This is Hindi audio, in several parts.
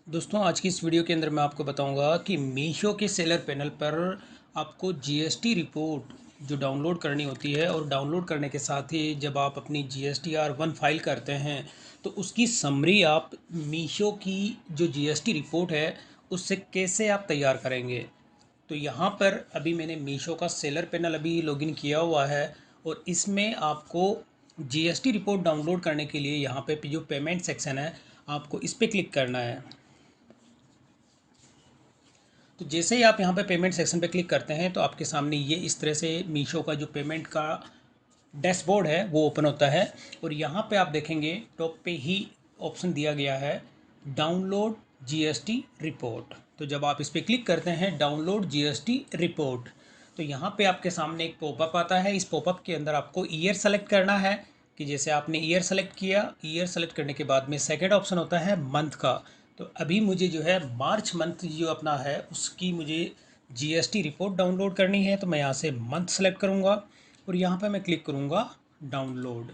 दोस्तों आज की इस वीडियो के अंदर मैं आपको बताऊंगा कि मीशो के सेलर पैनल पर आपको जीएसटी रिपोर्ट जो डाउनलोड करनी होती है और डाउनलोड करने के साथ ही जब आप अपनी GSTR-1 फाइल करते हैं तो उसकी समरी आप मीशो की जो जीएसटी रिपोर्ट है उससे कैसे आप तैयार करेंगे। तो यहाँ पर अभी मैंने मीशो का सेलर पैनल अभी लॉगिन किया हुआ है और इसमें आपको जीएसटी रिपोर्ट डाउनलोड करने के लिए यहाँ पे जो पेमेंट सेक्शन है आपको इस पर क्लिक करना है। तो जैसे ही आप यहाँ पे पेमेंट सेक्शन पे क्लिक करते हैं तो आपके सामने ये इस तरह से मीशो का जो पेमेंट का डैशबोर्ड है वो ओपन होता है और यहाँ पे आप देखेंगे टॉप पे ही ऑप्शन दिया गया है डाउनलोड जीएसटी रिपोर्ट। तो जब आप इस पर क्लिक करते हैं डाउनलोड जीएसटी रिपोर्ट तो यहाँ पे आपके सामने एक पॉपअप आता है। इस पॉपअप के अंदर आपको ईयर सेलेक्ट करना है कि जैसे आपने ईयर सेलेक्ट किया, ईयर सेलेक्ट करने के बाद में सेकेंड ऑप्शन होता है मंथ का। तो अभी मुझे जो है मार्च मंथ जो अपना है उसकी मुझे जीएसटी रिपोर्ट डाउनलोड करनी है। तो मैं यहाँ से मंथ सेलेक्ट करूँगा और यहाँ पर मैं क्लिक करूँगा डाउनलोड।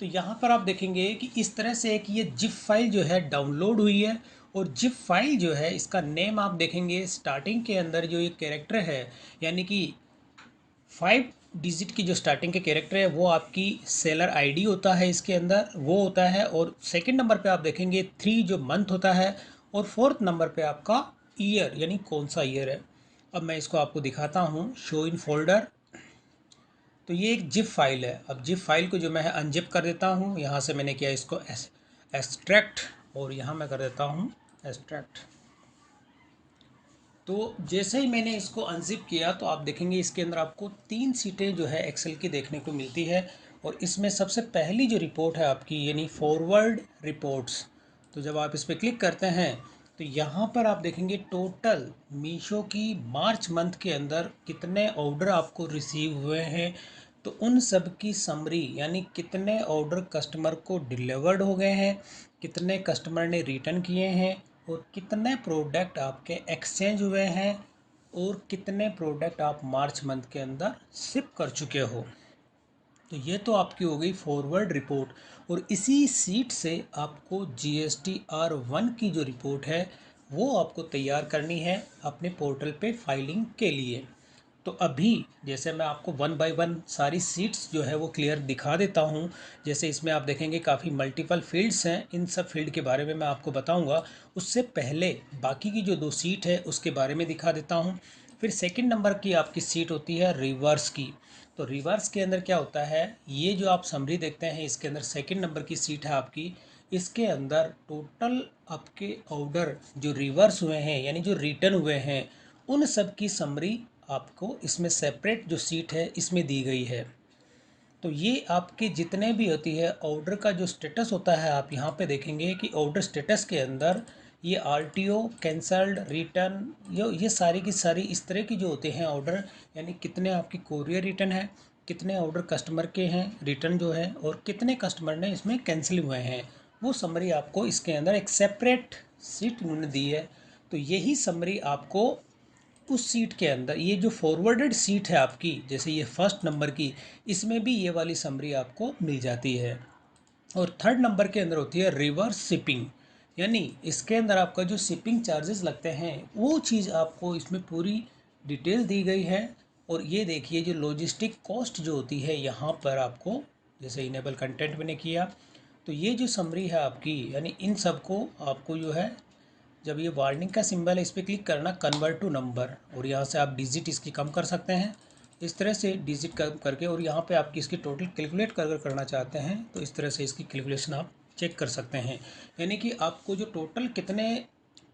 तो यहाँ पर आप देखेंगे कि इस तरह से एक ये जिप फाइल जो है डाउनलोड हुई है और जिप फाइल जो है इसका नेम आप देखेंगे स्टार्टिंग के अंदर जो ये कैरेक्टर है यानी कि 5 डिजिट की जो स्टार्टिंग के कैरेक्टर है वो आपकी सेलर आईडी होता है, इसके अंदर वो होता है। और सेकंड नंबर पे आप देखेंगे 3 जो मंथ होता है और फोर्थ नंबर पे आपका ईयर यानी कौन सा ईयर है। अब मैं इसको आपको दिखाता हूँ शो इन फोल्डर। तो ये एक जिप फाइल है। अब जिप फाइल को जो मैं अनजिप कर देता हूँ, यहाँ से मैंने किया इसको एक्सट्रैक्ट और यहाँ मैं कर देता हूँ एक्सट्रैक्ट। तो जैसे ही मैंने इसको अनजिप किया तो आप देखेंगे इसके अंदर आपको 3 सीटें जो है एक्सेल की देखने को मिलती है और इसमें सबसे पहली जो रिपोर्ट है आपकी यानी फॉरवर्ड रिपोर्ट्स। तो जब आप इस पर क्लिक करते हैं तो यहाँ पर आप देखेंगे टोटल मीशो की मार्च मंथ के अंदर कितने ऑर्डर आपको रिसीव हुए हैं। तो उन सब की समरी यानी कितने ऑर्डर कस्टमर को डिलीवर्ड हो गए हैं, कितने कस्टमर ने रिटर्न किए हैं और कितने प्रोडक्ट आपके एक्सचेंज हुए हैं और कितने प्रोडक्ट आप मार्च मंथ के अंदर शिप कर चुके हो। तो ये तो आपकी हो गई फॉरवर्ड रिपोर्ट और इसी सीट से आपको GSTR-1 की जो रिपोर्ट है वो आपको तैयार करनी है अपने पोर्टल पे फाइलिंग के लिए। तो अभी जैसे मैं आपको वन बाय वन सारी सीट्स जो है वो क्लियर दिखा देता हूँ। जैसे इसमें आप देखेंगे काफ़ी मल्टीपल फील्ड्स हैं, इन सब फील्ड के बारे में मैं आपको बताऊँगा। उससे पहले बाकी की जो 2 सीट है उसके बारे में दिखा देता हूँ। फिर सेकंड नंबर की आपकी सीट होती है रिवर्स की। तो रिवर्स के अंदर क्या होता है, ये जो आप समरी देखते हैं इसके अंदर सेकंड नंबर की सीट है आपकी। इसके अंदर टोटल आपके ऑर्डर जो रिवर्स हुए हैं यानी जो रिटर्न हुए हैं उन सब की समरी आपको इसमें सेपरेट जो सीट है इसमें दी गई है। तो ये आपके जितने भी होती है ऑर्डर का जो स्टेटस होता है आप यहाँ पे देखेंगे कि ऑर्डर स्टेटस के अंदर ये RTO कैंसल्ड रिटर्न ये सारी की सारी इस तरह की जो होते हैं ऑर्डर यानी कितने आपकी कोरियर रिटर्न है, कितने ऑर्डर कस्टमर के हैं रिटर्न जो है और कितने कस्टमर ने इसमें कैंसिल हुए हैं वो समरी आपको इसके अंदर एक सेपरेट सीट उन्होंने दी है। तो यही समरी आपको उस सीट के अंदर ये जो फॉरवर्डेड सीट है आपकी जैसे ये फर्स्ट नंबर की इसमें भी ये वाली समरी आपको मिल जाती है। और थर्ड नंबर के अंदर होती है रिवर्स शिपिंग यानी इसके अंदर आपका जो शिपिंग चार्जेस लगते हैं वो चीज़ आपको इसमें पूरी डिटेल दी गई है। और ये देखिए जो लॉजिस्टिक कॉस्ट जो होती है यहाँ पर आपको जैसे इनेबल कंटेंट मैंने किया तो ये जो समरी है आपकी यानी इन सब को आपको जो है जब ये वार्निंग का सिंबल है इस पर क्लिक करना कन्वर्ट टू नंबर और यहाँ से आप डिजिट इसकी कम कर सकते हैं इस तरह से डिजिट कम करके। और यहाँ पे आपकी इसकी टोटल कैलकुलेट कर करना चाहते हैं तो इस तरह से इसकी कैलकुलेशन आप चेक कर सकते हैं। यानी कि आपको जो टोटल कितने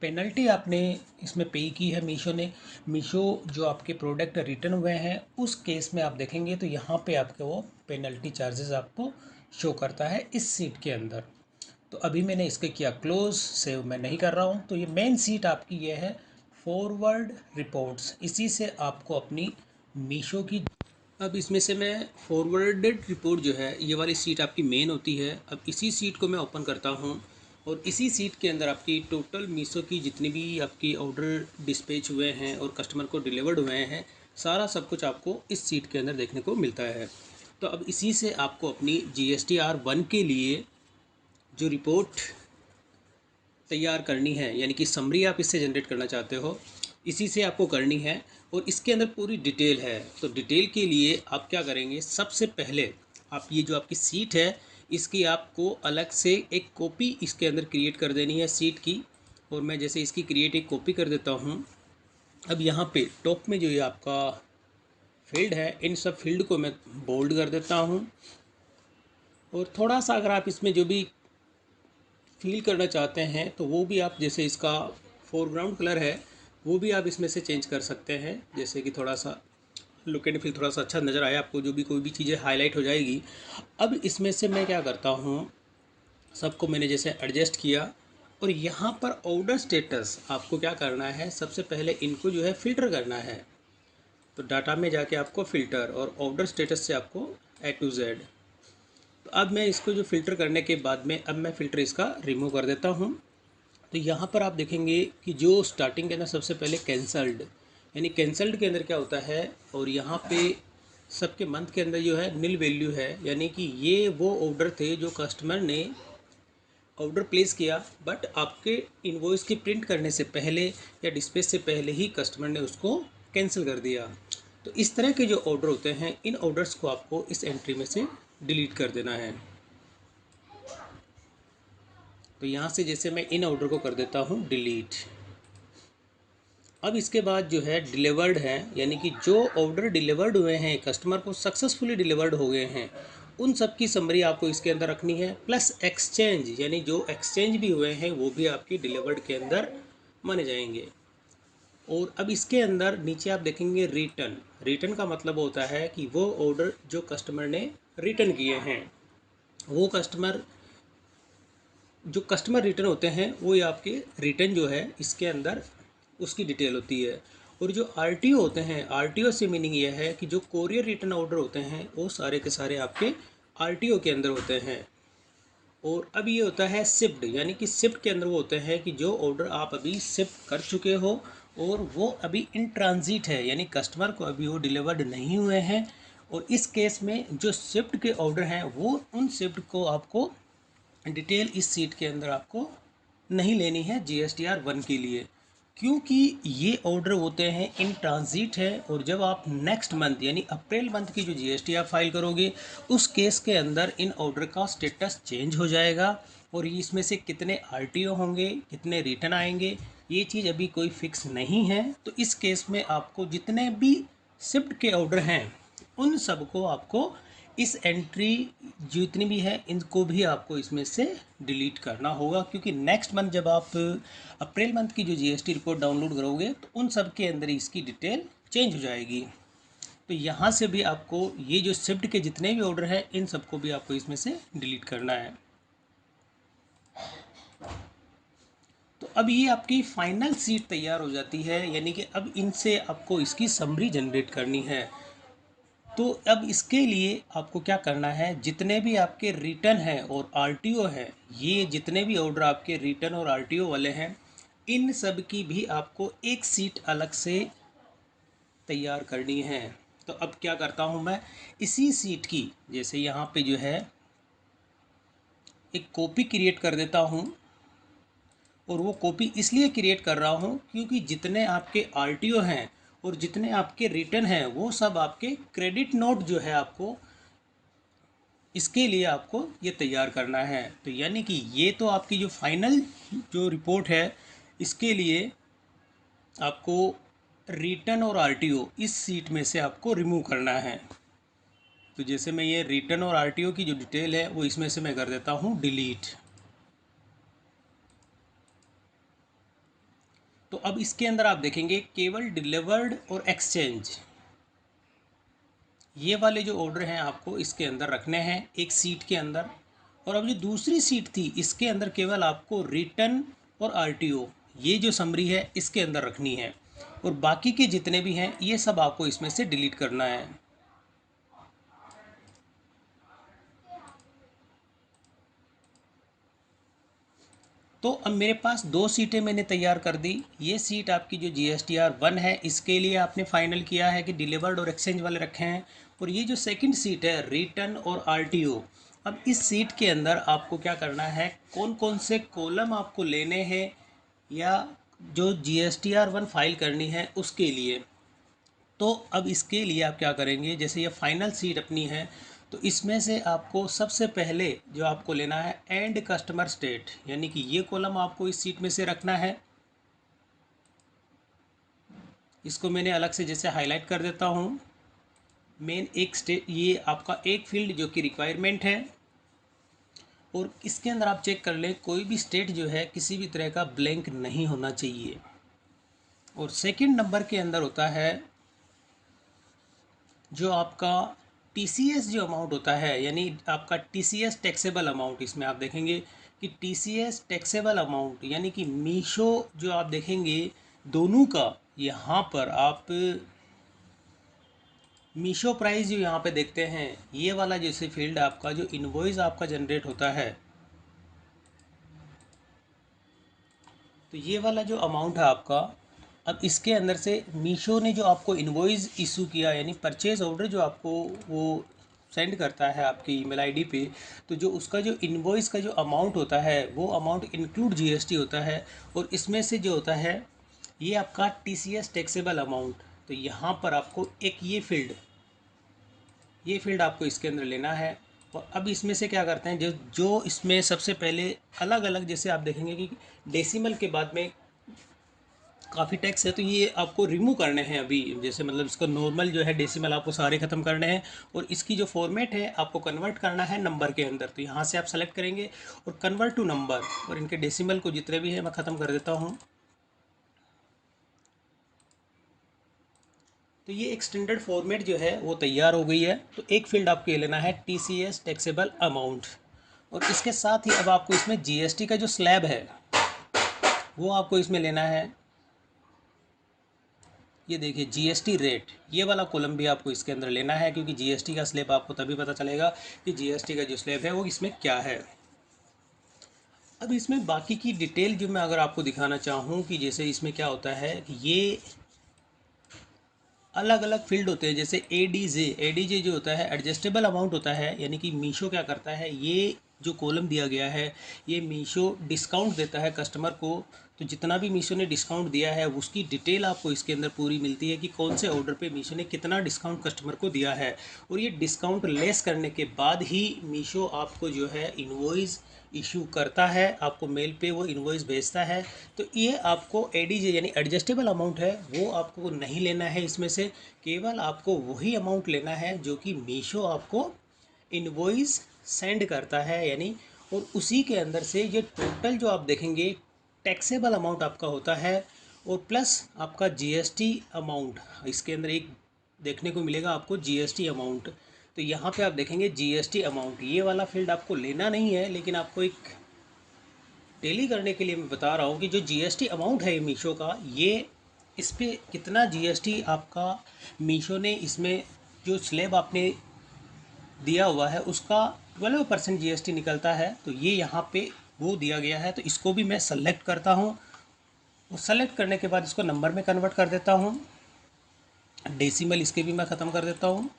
पेनल्टी आपने इसमें पे की है मीशो जो आपके प्रोडक्ट रिटर्न हुए हैं उस केस में आप देखेंगे तो यहाँ पे आपके वो पेनल्टी चार्जेस आपको शो करता है इस सीट के अंदर। तो अभी मैंने इसके किया क्लोज, सेव मैं नहीं कर रहा हूँ। तो ये मेन सीट आपकी ये है फॉरवर्ड रिपोर्ट्स, इसी से आपको अपनी मीशो की अब इसमें से मैं फॉरवर्डेड रिपोर्ट जो है ये वाली सीट आपकी मेन होती है। अब इसी सीट को मैं ओपन करता हूँ और इसी सीट के अंदर आपकी टोटल मीशो की जितनी भी आपकी ऑर्डर डिस्पैच हुए हैं और कस्टमर को डिलीवर्ड हुए हैं सारा सब कुछ आपको इस सीट के अंदर देखने को मिलता है। तो अब इसी से आपको अपनी GSTR-1 के लिए जो रिपोर्ट तैयार करनी है, यानी कि समरी आप इससे जनरेट करना चाहते हो, इसी से आपको करनी है और इसके अंदर पूरी डिटेल है। तो डिटेल के लिए आप क्या करेंगे, सबसे पहले आप ये जो आपकी सीट है इसकी आपको अलग से एक कॉपी इसके अंदर क्रिएट कर देनी है सीट की। और मैं जैसे इसकी क्रिएट एक कॉपी कर देता हूँ। अब यहाँ पे टॉप में जो ये आपका फील्ड है, इन सब फील्ड को मैं बोल्ड कर देता हूँ। और थोड़ा सा अगर आप इसमें जो भी फील करना चाहते हैं तो वो भी आप, जैसे इसका फोरग्राउंड कलर है वो भी आप इसमें से चेंज कर सकते हैं, जैसे कि थोड़ा सा लुक एंड फील थोड़ा सा अच्छा नज़र आए आपको, जो भी कोई भी चीज़ें हाईलाइट हो जाएगी। अब इसमें से मैं क्या करता हूँ, सबको मैंने जैसे एडजस्ट किया और यहाँ पर ऑर्डर स्टेटस आपको क्या करना है, सबसे पहले इनको जो है फ़िल्टर करना है। तो डाटा में जाके आपको फ़िल्टर और ऑर्डर स्टेटस से आपको A to Z। तो अब मैं इसको जो फ़िल्टर करने के बाद में अब मैं फ़िल्टर इसका रिमूव कर देता हूँ। तो यहाँ पर आप देखेंगे कि जो स्टार्टिंग के अंदर सबसे पहले कैंसल्ड, यानी कैंसल्ड के अंदर क्या होता है, और यहाँ पे सबके मंथ के अंदर जो है नील वैल्यू है, यानी कि ये वो ऑर्डर थे जो कस्टमर ने ऑर्डर प्लेस किया, बट आपके इनवॉइस की प्रिंट करने से पहले या डिस्पैच से पहले ही कस्टमर ने उसको कैंसिल कर दिया। तो इस तरह के जो ऑर्डर होते हैं, इन ऑर्डर्स को आपको इस एंट्री में से डिलीट कर देना है। तो यहाँ से जैसे मैं इन ऑर्डर को कर देता हूँ डिलीट। अब इसके बाद जो है डिलीवर्ड है, यानी कि जो ऑर्डर डिलीवर्ड हुए हैं, कस्टमर को सक्सेसफुली डिलीवर्ड हो गए हैं, उन सब की समरी आपको इसके अंदर रखनी है। प्लस एक्सचेंज, यानी जो एक्सचेंज भी हुए हैं वो भी आपकी डिलीवर्ड के अंदर माने जाएंगे। और अब इसके अंदर नीचे आप देखेंगे रिटर्न। रिटर्न का मतलब होता है कि वो ऑर्डर जो कस्टमर ने रिटर्न किए हैं, वो जो कस्टमर रिटर्न होते हैं वो ये आपके रिटर्न जो है इसके अंदर उसकी डिटेल होती है। और जो आरटीओ होते हैं, आरटीओ से मीनिंग ये है कि जो कोरियर रिटर्न ऑर्डर होते हैं वो सारे के सारे आपके आरटीओ के अंदर होते हैं। और अब ये होता है शिफ्ट, यानी कि शिफ्ट के अंदर वो होते हैं कि जो ऑर्डर आप अभी शिफ्ट कर चुके हो और वो अभी इन ट्रांजिट है, यानी कस्टमर को अभी वो डिलीवर्ड नहीं हुए हैं। और इस केस में जो शिफ्ट के ऑर्डर हैं वो उन शिफ्ट को आपको डिटेल इस सीट के अंदर आपको नहीं लेनी है GSTR 1 के लिए, क्योंकि ये ऑर्डर होते हैं इन ट्रांजिट है। और जब आप नेक्स्ट मंथ यानी अप्रैल मंथ की जो GSTR फाइल करोगे, उस केस के अंदर इन ऑर्डर का स्टेटस चेंज हो जाएगा और इसमें से कितने RTO होंगे, कितने रिटर्न आएंगे, ये चीज़ अभी कोई फिक्स नहीं है। तो इस केस में आपको जितने भी शिफ्ट के ऑर्डर हैं उन सबको आपको इस एंट्री जितनी भी है इनको भी आपको इसमें से डिलीट करना होगा, क्योंकि नेक्स्ट मंथ जब आप अप्रैल मंथ की जो GST रिपोर्ट डाउनलोड करोगे तो उन सब के अंदर इसकी डिटेल चेंज हो जाएगी। तो यहाँ से भी आपको ये जो शिफ्ट के जितने भी ऑर्डर हैं इन सबको भी आपको इसमें से डिलीट करना है। तो अब ये आपकी फाइनल सीट तैयार हो जाती है, यानी कि अब इनसे आपको इसकी समरी जनरेट करनी है। तो अब इसके लिए आपको क्या करना है, जितने भी आपके रिटर्न हैं और आरटीओ हैं, ये जितने भी ऑर्डर आपके रिटर्न और आरटीओ वाले हैं, इन सब की भी आपको एक सीट अलग से तैयार करनी है। तो अब क्या करता हूँ मैं, इसी सीट की जैसे यहाँ पे जो है एक कॉपी क्रिएट कर देता हूँ। और वो कॉपी इसलिए क्रिएट कर रहा हूँ क्योंकि जितने आपके आरटीओ हैं और जितने आपके रिटर्न हैं वो सब आपके क्रेडिट नोट जो है आपको इसके लिए आपको ये तैयार करना है। तो यानी कि ये तो आपकी जो फाइनल जो रिपोर्ट है इसके लिए आपको रिटर्न और आरटीओ इस सीट में से आपको रिमूव करना है। तो जैसे मैं ये रिटर्न और आरटीओ की जो डिटेल है वो इसमें से मैं कर देता हूँ डिलीट। तो अब इसके अंदर आप देखेंगे केवल डिलीवर्ड और एक्सचेंज, ये वाले जो ऑर्डर हैं आपको इसके अंदर रखने हैं एक सीट के अंदर। और अब जो दूसरी सीट थी इसके अंदर केवल आपको रिटर्न और आरटीओ ये जो समरी है इसके अंदर रखनी है। और बाकी के जितने भी हैं ये सब आपको इसमें से डिलीट करना है। तो अब मेरे पास दो सीटें मैंने तैयार कर दी। ये सीट आपकी जो GSTR 1 है इसके लिए आपने फाइनल किया है कि डिलीवर्ड और एक्सचेंज वाले रखे हैं। और ये जो सेकंड सीट है रिटर्न और आरटीओ, अब इस सीट के अंदर आपको क्या करना है, कौन कौन से कॉलम आपको लेने हैं या जो GSTR1 फाइल करनी है उसके लिए। तो अब इसके लिए आप क्या करेंगे, जैसे ये फाइनल सीट अपनी है, तो इसमें से आपको सबसे पहले जो आपको लेना है एंड कस्टमर स्टेट, यानी कि ये कॉलम आपको इस सीट में से रखना है। इसको मैंने अलग से जैसे हाईलाइट कर देता हूँ। मेन एक स्टेट, ये आपका एक फील्ड जो कि रिक्वायरमेंट है, और इसके अंदर आप चेक कर लें कोई भी स्टेट जो है किसी भी तरह का ब्लैंक नहीं होना चाहिए। और सेकंड नंबर के अंदर होता है जो आपका TCS जो अमाउंट होता है, यानी आपका TCS टैक्सेबल अमाउंट। इसमें आप देखेंगे कि TCS टैक्सेबल अमाउंट यानी कि मीशो जो आप देखेंगे दोनों का, यहाँ पर आप मीशो प्राइस जो यहाँ पे देखते हैं, ये वाला जैसे फील्ड आपका जो इनवॉइस आपका जनरेट होता है, तो ये वाला जो अमाउंट है आपका, अब इसके अंदर से मीशो ने जो आपको इनवॉइस इशू किया, यानी परचेज ऑर्डर जो आपको वो सेंड करता है आपकी ईमेल आईडी पे, तो जो उसका जो इनवॉइस का जो अमाउंट होता है वो अमाउंट इंक्लूड GST होता है। और इसमें से जो होता है ये आपका TCS टैक्सेबल अमाउंट। तो यहाँ पर आपको एक ये फील्ड आपको इसके अंदर लेना है। और अब इसमें से क्या करते हैं, जो जो इसमें सबसे पहले अलग अलग, जैसे आप देखेंगे कि डेसिमल के बाद में काफ़ी टैक्स है, तो ये आपको रिमूव करने हैं अभी। जैसे मतलब इसका नॉर्मल जो है डेसिमल आपको सारे ख़त्म करने हैं, और इसकी जो फॉर्मेट है आपको कन्वर्ट करना है नंबर के अंदर। तो यहाँ से आप सेलेक्ट करेंगे और कन्वर्ट टू नंबर, और इनके डेसिमल को जितने भी है मैं ख़त्म कर देता हूँ। तो ये एक स्टैंडर्ड फॉर्मेट जो है वो तैयार हो गई है। तो एक फील्ड आपको ये लेना है TCS टैक्सेबल अमाउंट, और इसके साथ ही अब आपको इसमें GST का जो स्लैब है वो आपको इसमें लेना है। ये देखिए GST रेट, ये वाला कॉलम भी आपको इसके अंदर लेना है, क्योंकि GST का स्लैब आपको तभी पता चलेगा कि GST का जो स्लैब है वो इसमें क्या है। अब इसमें बाकी की डिटेल जो मैं अगर आपको दिखाना चाहूँ कि जैसे इसमें क्या होता है कि ये अलग अलग फील्ड होते हैं। जैसे ADJ जो होता है एडजस्टेबल अमाउंट होता है, यानी कि मीशो क्या करता है, ये जो कॉलम दिया गया है ये मीशो डिस्काउंट देता है कस्टमर को। तो जितना भी मीशो ने डिस्काउंट दिया है उसकी डिटेल आपको इसके अंदर पूरी मिलती है कि कौन से ऑर्डर पे मीशो ने कितना डिस्काउंट कस्टमर को दिया है। और ये डिस्काउंट लेस करने के बाद ही मीशो आपको जो है इनवॉइस इशू करता है, आपको मेल पे वो इनवॉइस भेजता है। तो ये आपको ADJ यानी एडजस्टेबल अमाउंट है वो आपको नहीं लेना है इसमें से। केवल आपको वही अमाउंट लेना है जो कि मीशो आपको इनवॉइस सेंड करता है, यानी। और उसी के अंदर से ये टोटल जो आप देखेंगे टैक्सेबल अमाउंट आपका होता है, और प्लस आपका GST अमाउंट इसके अंदर एक देखने को मिलेगा आपको GST अमाउंट। तो यहाँ पे आप देखेंगे GST अमाउंट, ये वाला फील्ड आपको लेना नहीं है, लेकिन आपको एक टेली करने के लिए मैं बता रहा हूँ कि जो GST अमाउंट है मीशो का, ये इस पे कितना GST आपका मीशो ने इसमें जो स्लैब आपने दिया हुआ है उसका 12% GST निकलता है। तो ये यहाँ पे वो दिया गया है, तो इसको भी मैं सेलेक्ट करता हूँ, और सेलेक्ट करने के बाद इसको नंबर में कन्वर्ट कर देता हूँ। डेसिमल इसके भी मैं ख़त्म कर देता हूँ।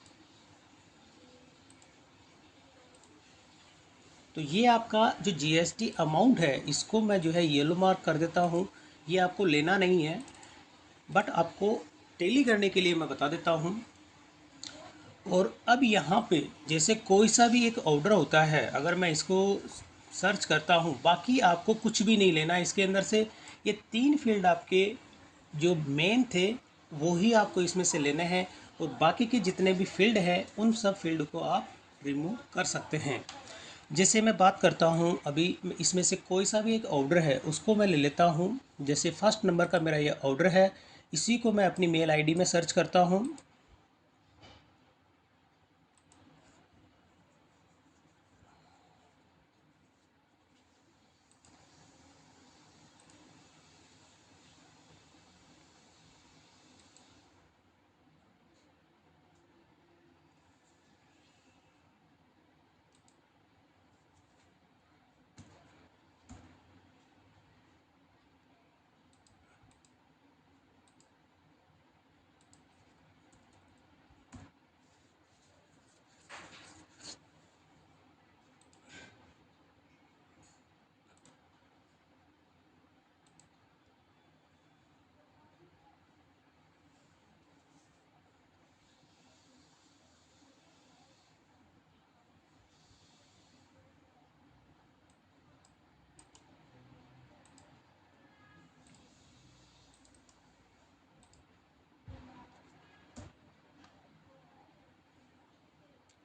तो ये आपका जो GST अमाउंट है इसको मैं जो है येलो मार्क कर देता हूँ, ये आपको लेना नहीं है, बट आपको टेली करने के लिए मैं बता देता हूँ। और अब यहाँ पे जैसे कोई सा भी एक ऑर्डर होता है, अगर मैं इसको सर्च करता हूँ, बाकी आपको कुछ भी नहीं लेना इसके अंदर से। ये तीन फील्ड आपके जो मेन थे वो ही आपको इसमें से लेने हैं, और बाकी के जितने भी फील्ड हैं उन सब फील्ड को आप रिमूव कर सकते हैं। जैसे मैं बात करता हूँ अभी इसमें से कोई सा भी एक ऑर्डर है उसको मैं ले लेता हूँ। जैसे फर्स्ट नंबर का मेरा ये ऑर्डर है, इसी को मैं अपनी मेल आईडी में सर्च करता हूँ।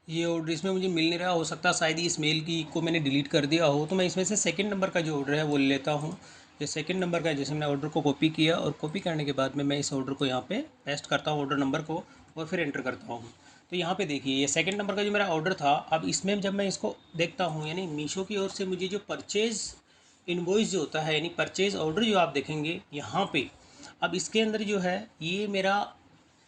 ये ऑर्डर इसमें मुझे मिल नहीं रहा, हो सकता है शायद इस मेल की को मैंने डिलीट कर दिया हो। तो मैं इसमें से सेकंड नंबर का जो ऑर्डर है वो ले लेता हूँ। ये सेकंड नंबर का है, जैसे मैंने ऑर्डर को कॉपी किया और कॉपी करने के बाद में मैं इस ऑर्डर को यहाँ पे पेस्ट करता हूँ, ऑर्डर नंबर को, और फिर एंटर करता हूँ। तो यहाँ पे देखिए ये सेकंड नंबर का जो मेरा ऑर्डर था, अब इसमें जब मैं इसको देखता हूँ, यानी मीशो की ओर से मुझे जो परचेज़ इनवॉइस जो होता है, यानी परचेज़ ऑर्डर जो आप देखेंगे यहाँ पे, अब इसके अंदर जो है ये मेरा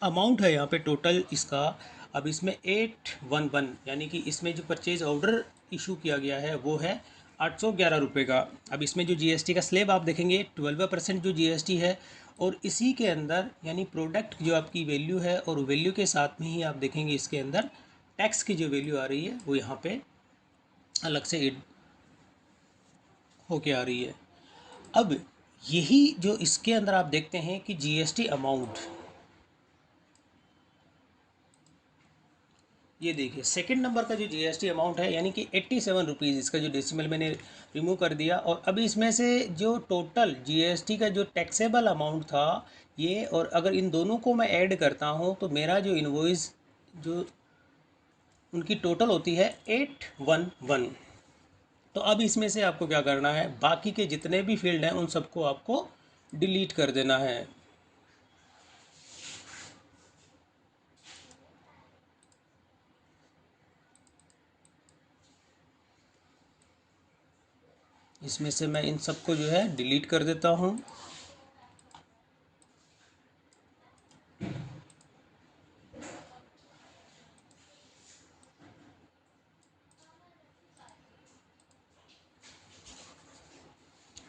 अमाउंट है यहाँ पे टोटल इसका। अब इसमें 811, यानी कि इसमें जो परचेज ऑर्डर इशू किया गया है वो है 811 रुपये का। अब इसमें जो जीएसटी का स्लेब आप देखेंगे 12% जो जीएसटी है, और इसी के अंदर यानी प्रोडक्ट जो आपकी वैल्यू है, और वैल्यू के साथ में ही आप देखेंगे इसके अंदर टैक्स की जो वैल्यू आ रही है वो यहाँ पे अलग से ऐड होके आ रही है। अब यही जो इसके अंदर आप देखते हैं कि जीएसटी अमाउंट, ये देखिए सेकंड नंबर का जो जीएसटी अमाउंट है यानी कि 87 रुपीज़, इसका जो डेसिमल मैंने रिमूव कर दिया, और अभी इसमें से जो टोटल जीएसटी का जो टैक्सेबल अमाउंट था ये, और अगर इन दोनों को मैं ऐड करता हूँ तो मेरा जो इनवॉइस जो उनकी टोटल होती है 811। तो अब इसमें से आपको क्या करना है, बाकी के जितने भी फील्ड हैं उन सबको आपको डिलीट कर देना है। इसमें से मैं इन सबको जो है डिलीट कर देता हूँ।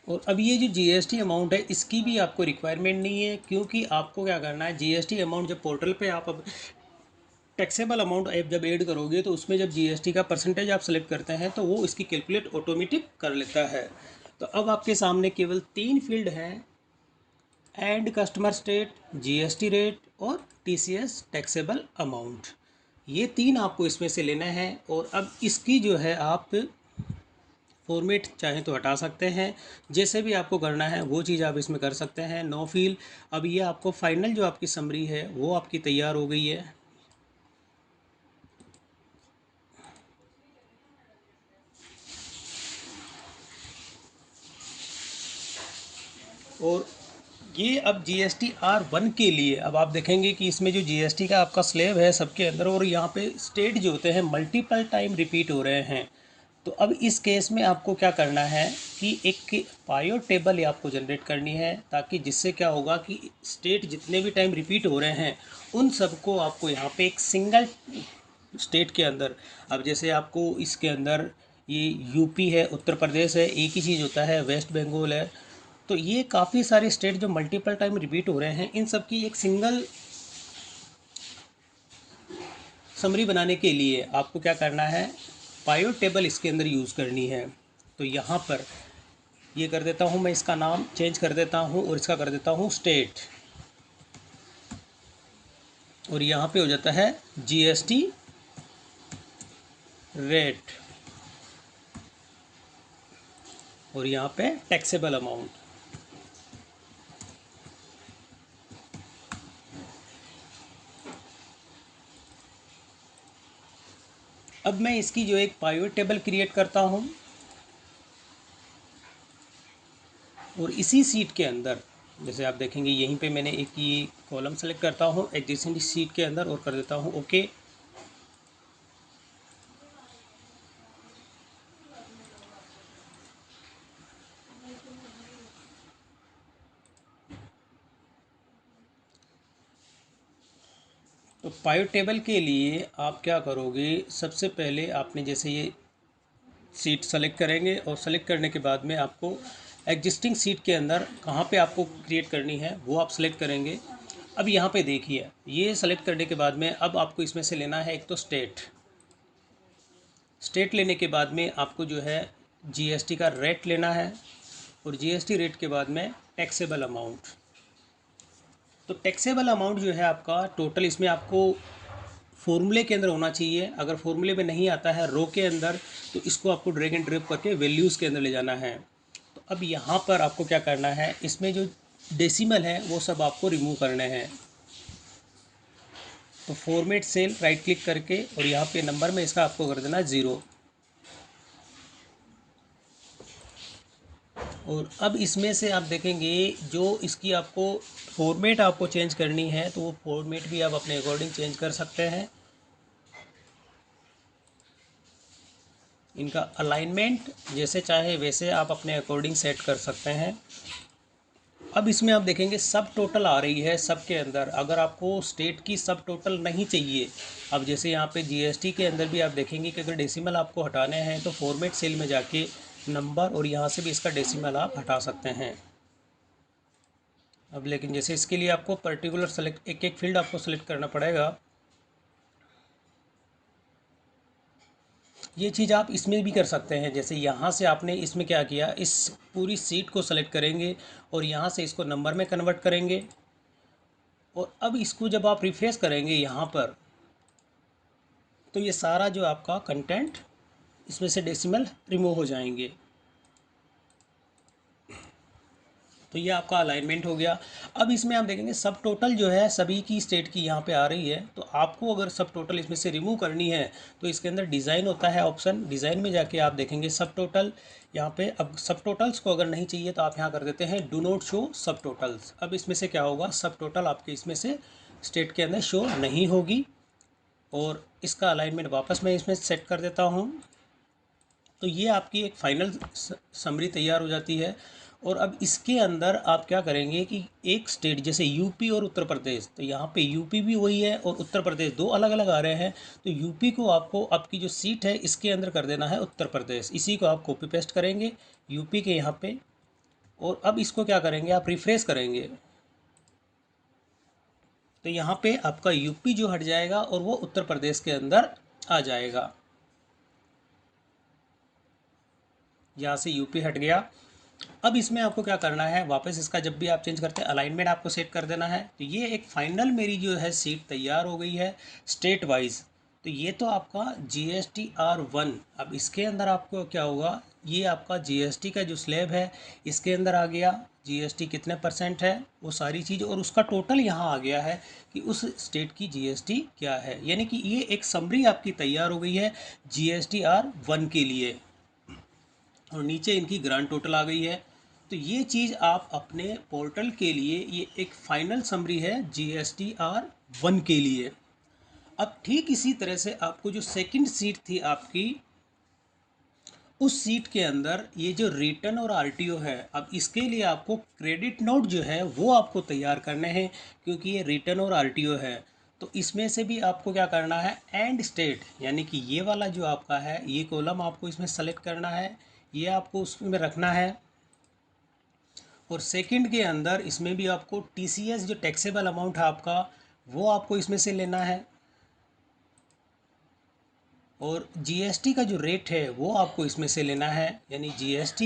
और अब ये जो जीएसटी अमाउंट है इसकी भी आपको रिक्वायरमेंट नहीं है, क्योंकि आपको क्या करना है, जीएसटी अमाउंट जब पोर्टल पे आप अब टैक्सेबल अमाउंट आप जब ऐड करोगे तो उसमें जब जीएसटी का परसेंटेज आप सेलेक्ट करते हैं तो वो इसकी कैलकुलेट ऑटोमेटिक कर लेता है। तो अब आपके सामने केवल 3 फील्ड हैं, and customer state, GST rate और टीसीएस टैक्सेबल अमाउंट। ये 3 आपको इसमें से लेना है, और अब इसकी जो है आप फॉर्मेट चाहें तो हटा सकते हैं, जैसे भी आपको करना है वो चीज़ आप इसमें कर सकते हैं। No feel. अब ये आपको फाइनल जो आपकी समरी है वो आपकी तैयार हो गई है। और ये अब GST R1 के लिए अब आप देखेंगे कि इसमें जो जीएसटी का आपका स्लेब है सबके अंदर, और यहाँ पे स्टेट जो होते हैं मल्टीपल टाइम रिपीट हो रहे हैं। तो अब इस केस में आपको क्या करना है कि एक पायो टेबल आपको जनरेट करनी है, ताकि जिससे क्या होगा कि स्टेट जितने भी टाइम रिपीट हो रहे हैं उन सबको आपको यहाँ पे एक सिंगल स्टेट के अंदर, अब जैसे आपको इसके अंदर ये यूपी है, उत्तर प्रदेश है, एक ही चीज़ होता है, वेस्ट बंगाल है, तो ये काफ़ी सारे स्टेट जो मल्टीपल टाइम रिपीट हो रहे हैं इन सब की एक सिंगल समरी बनाने के लिए आपको क्या करना है, पायो टेबल इसके अंदर यूज़ करनी है। तो यहाँ पर ये कर देता हूँ, मैं इसका नाम चेंज कर देता हूँ और इसका कर देता हूँ स्टेट, और यहाँ पे हो जाता है जीएसटी रेट, और यहाँ पे टैक्सेबल अमाउंट। अब मैं इसकी जो एक पाइवट टेबल क्रिएट करता हूँ, और इसी सीट के अंदर जैसे आप देखेंगे यहीं पे मैंने एक ये कॉलम सेलेक्ट करता हूँ एडजेसेंट सीट के अंदर, और कर देता हूँ ओके। तो पाइवट टेबल के लिए आप क्या करोगे, सबसे पहले आपने जैसे ये सीट सेलेक्ट करेंगे, और सेलेक्ट करने के बाद में आपको एग्जिस्टिंग सीट के अंदर कहाँ पे आपको क्रिएट करनी है वो आप सेलेक्ट करेंगे। अब यहाँ पे देखिए ये सेलेक्ट करने के बाद में अब आपको इसमें से लेना है एक तो स्टेट। स्टेट लेने के बाद में आपको जो है जीएसटी का रेट लेना है, और जीएसटी रेट के बाद में टैक्सेबल अमाउंट। तो टैक्सेबल अमाउंट जो है आपका टोटल इसमें आपको फॉर्मूले के अंदर होना चाहिए। अगर फॉर्मूले में नहीं आता है रो के अंदर, तो इसको आपको ड्रैग एंड ड्रॉप करके वैल्यूज़ के अंदर ले जाना है। तो अब यहाँ पर आपको क्या करना है, इसमें जो डेसिमल है वो सब आपको रिमूव करने हैं। तो फॉर्मेट सेल राइट क्लिक करके और यहाँ पे नंबर में इसका आपको कर देना 0। और अब इसमें से आप देखेंगे जो इसकी आपको फॉर्मेट आपको चेंज करनी है तो वो फॉर्मेट भी आप अपने अकॉर्डिंग चेंज कर सकते हैं। इनका अलाइनमेंट जैसे चाहे वैसे आप अपने अकॉर्डिंग सेट कर सकते हैं। अब इसमें आप देखेंगे सब टोटल आ रही है सबके अंदर। अगर आपको स्टेट की सब टोटल नहीं चाहिए, अब जैसे यहाँ पे जीएसटी के अंदर भी आप देखेंगे कि अगर डेसिमल आपको हटाने हैं तो फॉर्मेट सेल में जाके नंबर और यहाँ से भी इसका डेसिमल आप हटा सकते हैं। अब लेकिन जैसे इसके लिए आपको पर्टिकुलर सेलेक्ट एक फील्ड आपको सेलेक्ट करना पड़ेगा। ये चीज़ आप इसमें भी कर सकते हैं। जैसे यहाँ से आपने इसमें क्या किया, इस पूरी सीट को सेलेक्ट करेंगे और यहाँ से इसको नंबर में कन्वर्ट करेंगे और अब इसको जब आप रिफ्रेश करेंगे यहाँ पर तो ये सारा जो आपका कंटेंट इसमें से डेसिमल रिमूव हो जाएंगे। तो ये आपका अलाइनमेंट हो गया। अब इसमें आप देखेंगे सब टोटल जो है सभी की स्टेट की यहाँ पे आ रही है। तो आपको अगर सब टोटल इसमें से रिमूव करनी है तो इसके अंदर डिज़ाइन होता है ऑप्शन, डिज़ाइन में जाके आप देखेंगे सब टोटल। यहाँ पे अब सब टोटल्स को अगर नहीं चाहिए तो आप यहाँ कर देते हैं डू नॉट शो सब टोटल्स। अब इसमें से क्या होगा, सब टोटल आपके इसमें से स्टेट के अंदर शो नहीं होगी। और इसका अलाइनमेंट वापस मैं इसमें सेट कर देता हूँ। तो ये आपकी एक फाइनल समरी तैयार हो जाती है। और अब इसके अंदर आप क्या करेंगे कि एक स्टेट जैसे यूपी और उत्तर प्रदेश, तो यहाँ पे यूपी भी वही है और उत्तर प्रदेश दो अलग अलग आ रहे हैं। तो यूपी को आपको आपकी जो सीट है इसके अंदर कर देना है उत्तर प्रदेश। इसी को आप कॉपी पेस्ट करेंगे यूपी के यहाँ पे। और अब इसको क्या करेंगे, आप रिफ्रेश करेंगे तो यहाँ पे आपका यूपी जो हट जाएगा और वो उत्तर प्रदेश के अंदर आ जाएगा। यहाँ से यूपी हट गया। अब इसमें आपको क्या करना है, वापस इसका जब भी आप चेंज करते हैं अलाइनमेंट आपको सेट कर देना है। तो ये एक फाइनल मेरी जो है सीट तैयार हो गई है स्टेट वाइज। तो ये तो आपका GSTR1। अब इसके अंदर आपको क्या होगा, ये आपका GST का जो स्लैब है इसके अंदर आ गया, GST कितने परसेंट है वो सारी चीज़, और उसका टोटल यहाँ आ गया है कि उस स्टेट की GST क्या है। यानी कि ये एक समरी आपकी तैयार हो गई है GSTR1 के लिए। और नीचे इनकी ग्रांड टोटल आ गई है। तो ये चीज़ आप अपने पोर्टल के लिए ये एक फाइनल समरी है GSTR1 के लिए। अब ठीक इसी तरह से आपको जो सेकंड सीट थी आपकी, उस सीट के अंदर ये जो रिटर्न और आरटीओ है, अब इसके लिए आपको क्रेडिट नोट जो है वो आपको तैयार करने हैं क्योंकि ये रिटर्न और आरटीओ है। तो इसमें से भी आपको क्या करना है, एंड स्टेट यानी कि ये वाला जो आपका है ये कॉलम आपको इसमें सेलेक्ट करना है, ये आपको उसमें रखना है। और सेकंड के अंदर इसमें भी आपको TCS जो टैक्सेबल अमाउंट है आपका वो आपको इसमें से लेना है। और GST का जो रेट है वो आपको इसमें से लेना है, यानी GST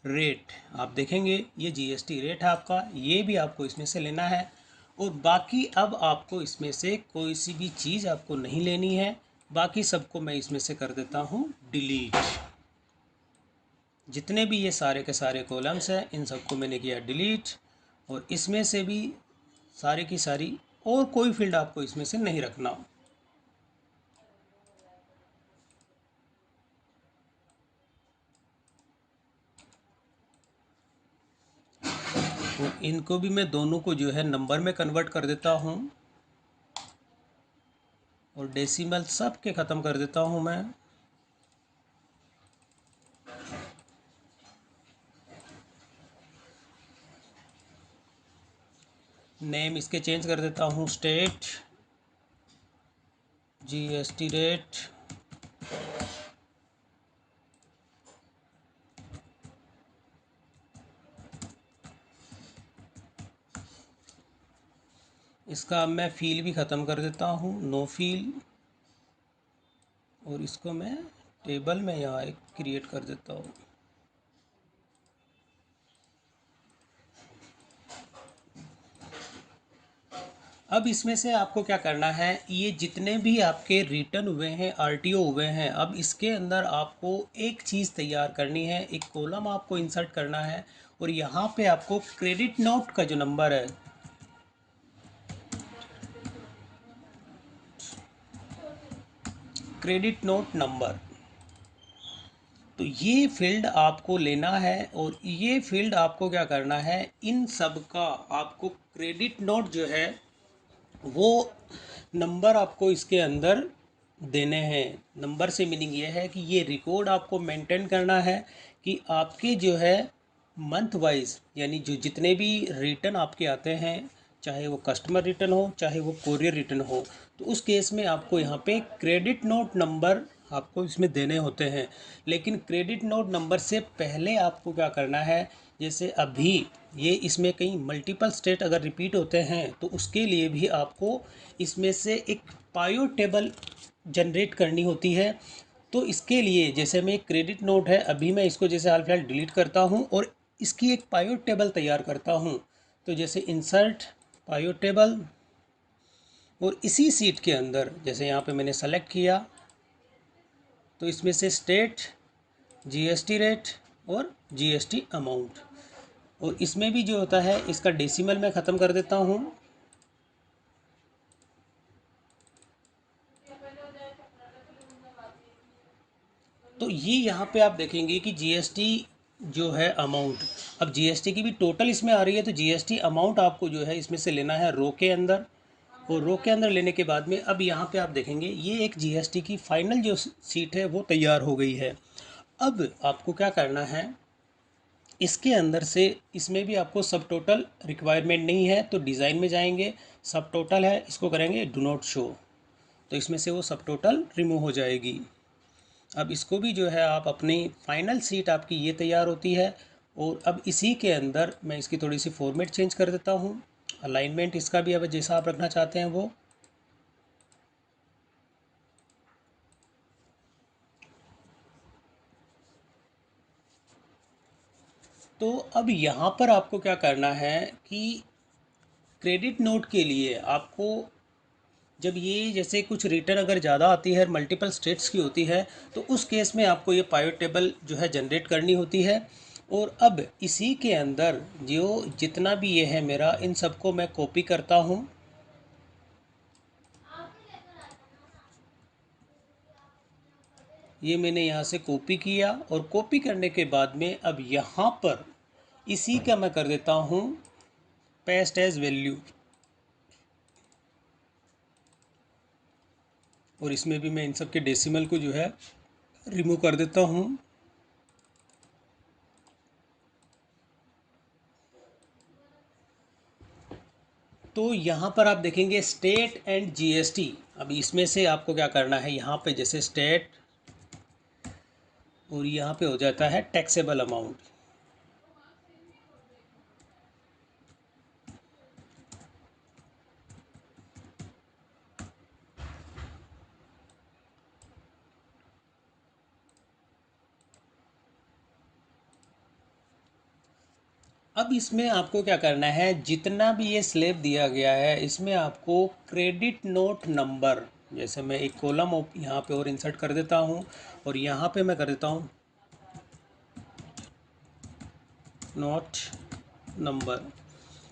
रेट आप देखेंगे ये GST रेट है आपका, ये भी आपको इसमें से लेना है। और बाकी अब आपको इसमें से कोई सी भी चीज़ आपको नहीं लेनी है, बाकी सबको मैं इसमें से कर देता हूँ डिलीट। जितने भी ये सारे के सारे कॉलम्स हैं इन सबको मैंने किया डिलीट। और इसमें से भी सारी की सारी और कोई फील्ड आपको इसमें से नहीं रखना। तो इनको भी मैं दोनों को जो है नंबर में कन्वर्ट कर देता हूँ और डेसिमल सब के ख़त्म कर देता हूँ मैं। नेम इसके चेंज कर देता हूँ स्टेट, GST रेट, इसका अब मैं फील भी ख़त्म कर देता हूँ नो फील। और इसको मैं टेबल में यहाँ एक क्रिएट कर देता हूँ। अब इसमें से आपको क्या करना है, ये जितने भी आपके रिटर्न हुए हैं आरटीओ हुए हैं, अब इसके अंदर आपको एक चीज़ तैयार करनी है, एक कॉलम आपको इंसर्ट करना है। और यहाँ पे आपको क्रेडिट नोट का जो नंबर है क्रेडिट नोट नंबर। तो ये फील्ड आपको लेना है और ये फील्ड आपको क्या करना है, इन सब का आपको क्रेडिट नोट जो है वो नंबर आपको इसके अंदर देने हैं। नंबर से मीनिंग ये है कि ये रिकॉर्ड आपको मेंटेन करना है कि आपके जो है मंथ वाइज, यानी जो जितने भी रिटर्न आपके आते हैं, चाहे वो कस्टमर रिटर्न हो चाहे वो कोरियर रिटर्न हो, तो उस केस में आपको यहाँ पे क्रेडिट नोट नंबर आपको इसमें देने होते हैं। लेकिन क्रेडिट नोट नंबर से पहले आपको क्या करना है, जैसे अभी ये इसमें कई मल्टीपल स्टेट अगर रिपीट होते हैं तो उसके लिए भी आपको इसमें से एक पायो टेबल जनरेट करनी होती है। तो इसके लिए जैसे मैं क्रेडिट नोट है, अभी मैं इसको जैसे हाल फिलहाल डिलीट करता हूँ और इसकी एक पायो टेबल तैयार करता हूँ। तो जैसे इंसर्ट पायो टेबल, और इसी सीट के अंदर जैसे यहाँ पे मैंने सेलेक्ट किया तो इसमें से स्टेट, जीएसटी रेट और जीएसटी अमाउंट, और इसमें भी जो होता है इसका डेसिमल में ख़त्म कर देता हूँ। तो ये यहाँ पे आप देखेंगे कि जीएसटी जो है अमाउंट, अब जीएसटी की भी टोटल इसमें आ रही है, तो जीएसटी अमाउंट आपको जो है इसमें से लेना है रो के अंदर, और रो के अंदर लेने के बाद में अब यहाँ पे आप देखेंगे ये एक जीएसटी की फाइनल जो सीट है वो तैयार हो गई है। अब आपको क्या करना है, इसके अंदर से इसमें भी आपको सब टोटल रिक्वायरमेंट नहीं है तो डिज़ाइन में जाएंगे, सब टोटल है इसको करेंगे डू नॉट शो, तो इसमें से वो सब टोटल रिमूव हो जाएगी। अब इसको भी जो है आप अपनी फाइनल सीट आपकी ये तैयार होती है। और अब इसी के अंदर मैं इसकी थोड़ी सी फॉर्मेट चेंज कर देता हूँ, अलाइनमेंट इसका भी अब जैसा आप रखना चाहते हैं वो। तो अब यहाँ पर आपको क्या करना है कि क्रेडिट नोट के लिए आपको जब ये जैसे कुछ रिटर्न अगर ज़्यादा आती है, मल्टीपल स्टेट्स की होती है, तो उस केस में आपको ये पाइवट टेबल जो है जनरेट करनी होती है। और अब इसी के अंदर जो जितना भी ये है मेरा, इन सबको मैं कॉपी करता हूँ। ये मैंने यहाँ से कॉपी किया और कॉपी करने के बाद में अब यहाँ पर इसी का मैं कर देता हूँ पेस्ट एज वैल्यू, और इसमें भी मैं इन सब के डेसिमल को जो है रिमूव कर देता हूँ। तो यहाँ पर आप देखेंगे स्टेट एंड जीएसटी, अब इसमें से आपको क्या करना है, यहाँ पे जैसे स्टेट और यहाँ पे हो जाता है टैक्सेबल अमाउंट। अब इसमें आपको क्या करना है, जितना भी ये स्लैब दिया गया है इसमें आपको क्रेडिट नोट नंबर, जैसे मैं एक कॉलम यहाँ पे और इंसर्ट कर देता हूँ और यहाँ पे मैं कर देता हूँ नोट नंबर।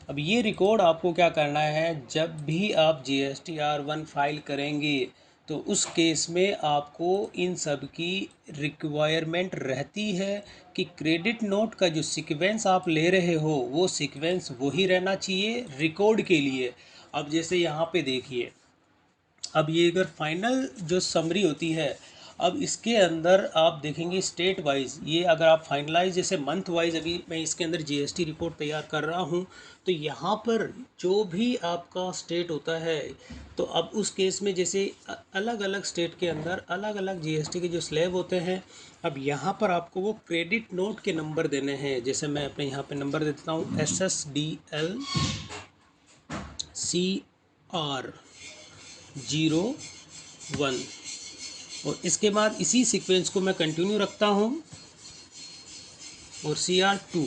अब ये रिकॉर्ड आपको क्या करना है, जब भी आप GSTR1 फाइल करेंगे तो उस केस में आपको इन सब की रिक्वायरमेंट रहती है कि क्रेडिट नोट का जो सीक्वेंस आप ले रहे हो वो सीक्वेंस वही रहना चाहिए रिकॉर्ड के लिए। अब जैसे यहाँ पे देखिए, अब ये अगर फाइनल जो समरी होती है, अब इसके अंदर आप देखेंगे स्टेट वाइज, ये अगर आप फाइनलाइज जैसे मंथ वाइज, अभी मैं इसके अंदर जीएसटी रिपोर्ट तैयार कर रहा हूँ, तो यहाँ पर जो भी आपका स्टेट होता है, तो अब उस केस में जैसे अलग अलग स्टेट के अंदर अलग अलग जीएसटी के जो स्लैब होते हैं, अब यहाँ पर आपको वो क्रेडिट नोट के नंबर देने हैं। जैसे मैं अपने यहाँ पे नंबर दे देता हूँ SSDLCR01, और इसके बाद इसी सीक्वेंस को मैं कंटिन्यू रखता हूँ और CR2।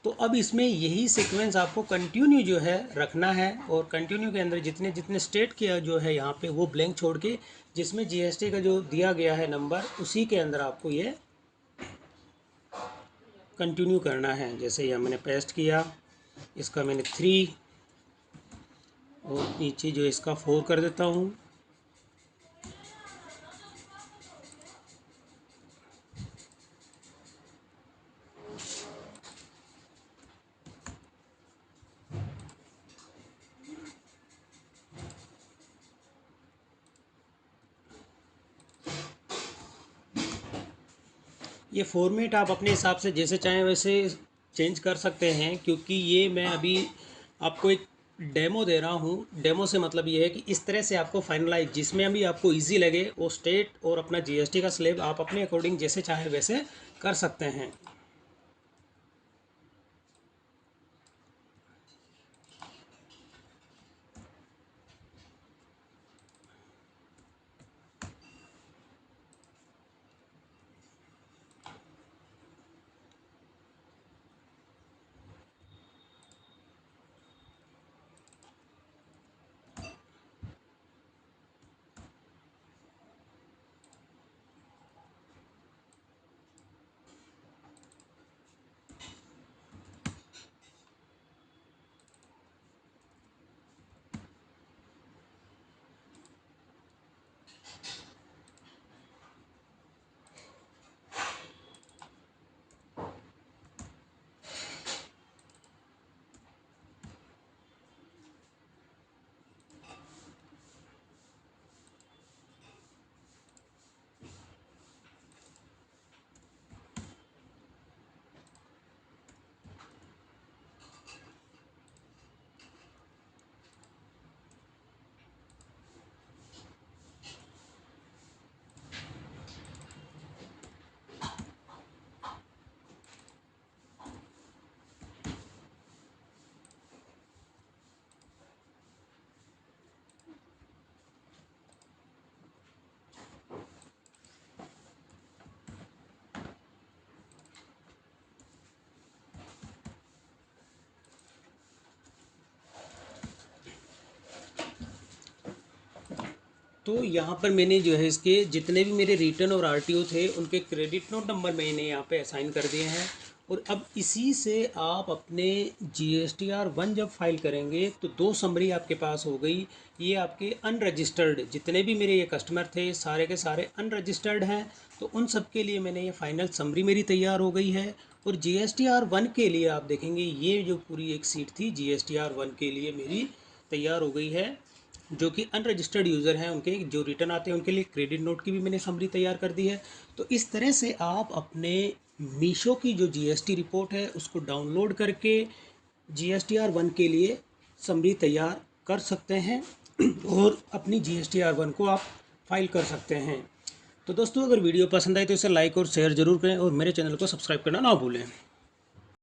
तो अब इसमें यही सीक्वेंस आपको कंटिन्यू जो है रखना है, और कंटिन्यू के अंदर जितने जितने स्टेट के जो है यहाँ पे वो ब्लैंक छोड़ के जिसमें जीएसटी का जो दिया गया है नंबर उसी के अंदर आपको ये कंटिन्यू करना है। जैसे यह मैंने पेस्ट किया, इसका मैंने 3 और नीचे जो है इसका 4 कर देता हूँ। ये फॉर्मेट आप अपने हिसाब से जैसे चाहें वैसे चेंज कर सकते हैं, क्योंकि ये मैं अभी आपको एक डेमो दे रहा हूँ। डेमो से मतलब ये है कि इस तरह से आपको फाइनलाइज जिसमें अभी आपको इजी लगे वो स्टेट और अपना जीएसटी का स्लैब आप अपने अकॉर्डिंग जैसे चाहें वैसे कर सकते हैं। तो यहाँ पर मैंने जो है इसके जितने भी मेरे रिटर्न और आरटीओ थे उनके क्रेडिट नोट नंबर मैंने यहाँ पे असाइन कर दिए हैं। और अब इसी से आप अपने GSTR 1 जब फाइल करेंगे तो 2 समरी आपके पास हो गई। ये आपके अनरजिस्टर्ड जितने भी मेरे ये कस्टमर थे सारे के सारे अनरजिस्टर्ड हैं, तो उन सब के लिए मैंने ये फाइनल समरी मेरी तैयार हो गई है। और GSTR 1 के लिए आप देखेंगे ये जो पूरी एक सीट थी GSTR 1 के लिए मेरी तैयार हो गई है। जो कि अनरजिस्टर्ड यूज़र हैं उनके जो रिटर्न आते हैं उनके लिए क्रेडिट नोट की भी मैंने समरी तैयार कर दी है। तो इस तरह से आप अपने मीशो की जो जीएसटी रिपोर्ट है उसको डाउनलोड करके GSTR 1 के लिए समरी तैयार कर सकते हैं और अपनी GSTR 1 को आप फाइल कर सकते हैं। तो दोस्तों अगर वीडियो पसंद आए तो इसे लाइक और शेयर ज़रूर करें और मेरे चैनल को सब्सक्राइब करना ना भूलें।